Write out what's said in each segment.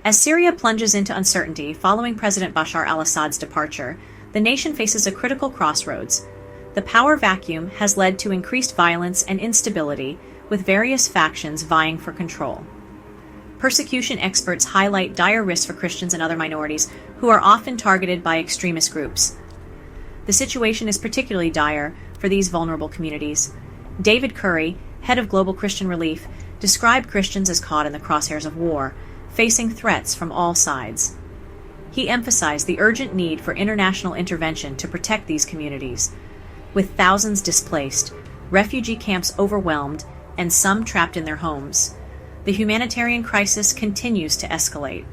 As Syria plunges into uncertainty following President Bashar al-Assad's departure, the nation faces a critical crossroads. The power vacuum has led to increased violence and instability, with various factions vying for control. Persecution experts highlight dire risks for Christians and other minorities who are often targeted by extremist groups. The situation is particularly dire for these vulnerable communities. David Curry, head of Global Christian Relief, described Christians as caught in the crosshairs of war, facing threats from all sides. He emphasized the urgent need for international intervention to protect these communities. With thousands displaced, refugee camps overwhelmed, and some trapped in their homes, the humanitarian crisis continues to escalate.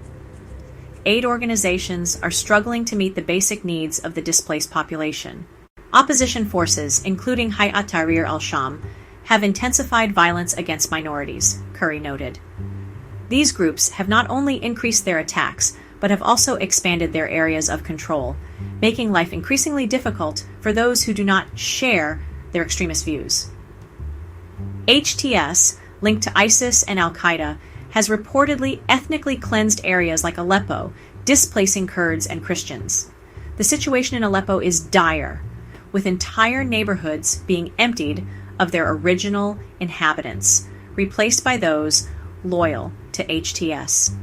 Aid organizations are struggling to meet the basic needs of the displaced population. Opposition forces, including Hay'at Tahrir al-Sham, have intensified violence against minorities, Curry noted. These groups have not only increased their attacks, but have also expanded their areas of control, making life increasingly difficult for those who do not share their extremist views. HTS, linked to ISIS and al-Qaeda, has reportedly ethnically cleansed areas like Aleppo, displacing Kurds and Christians. The situation in Aleppo is dire, with entire neighborhoods being emptied of their original inhabitants, replaced by those loyal to HTS.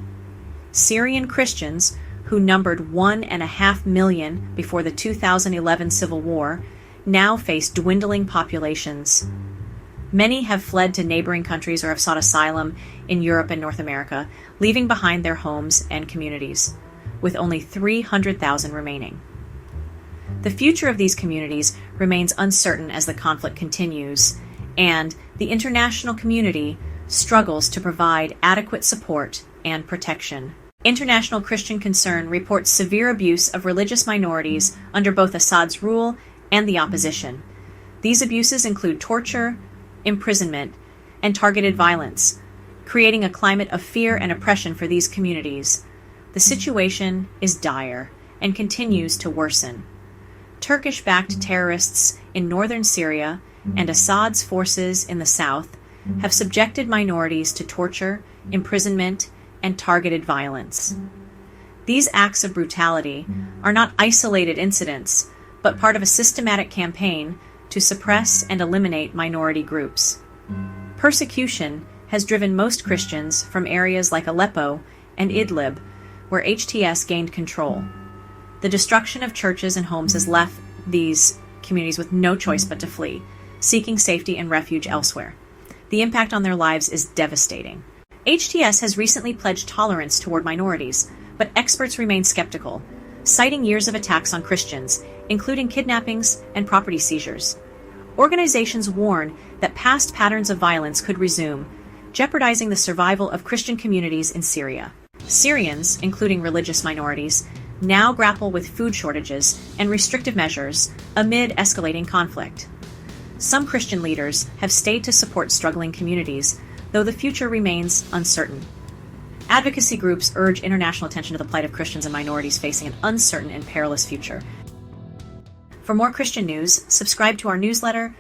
Syrian Christians, who numbered 1.5 million before the 2011 civil war, now face dwindling populations. Many have fled to neighboring countries or have sought asylum in Europe and North America, leaving behind their homes and communities, with only 300,000 remaining. The future of these communities remains uncertain as the conflict continues, and the international community struggles to provide adequate support and protection. International Christian Concern reports severe abuse of religious minorities under both Assad's rule and the opposition. These abuses include torture, imprisonment, and targeted violence, creating a climate of fear and oppression for these communities. The situation is dire and continues to worsen. Turkish-backed terrorists in northern Syria and Assad's forces in the south have subjected minorities to torture, imprisonment, and targeted violence. These acts of brutality are not isolated incidents, but part of a systematic campaign to suppress and eliminate minority groups. Persecution has driven most Christians from areas like Aleppo and Idlib, where HTS gained control. The destruction of churches and homes has left these communities with no choice but to flee, seeking safety and refuge elsewhere. The impact on their lives is devastating. HTS has recently pledged tolerance toward minorities, but experts remain skeptical, citing years of attacks on Christians, including kidnappings and property seizures. Organizations warn that past patterns of violence could resume, jeopardizing the survival of Christian communities in Syria. Syrians, including religious minorities, now grapple with food shortages and restrictive measures amid escalating conflict. Some Christian leaders have stayed to support struggling communities, though the future remains uncertain. Advocacy groups urge international attention to the plight of Christians and minorities facing an uncertain and perilous future. For more Christian news, subscribe to our newsletter,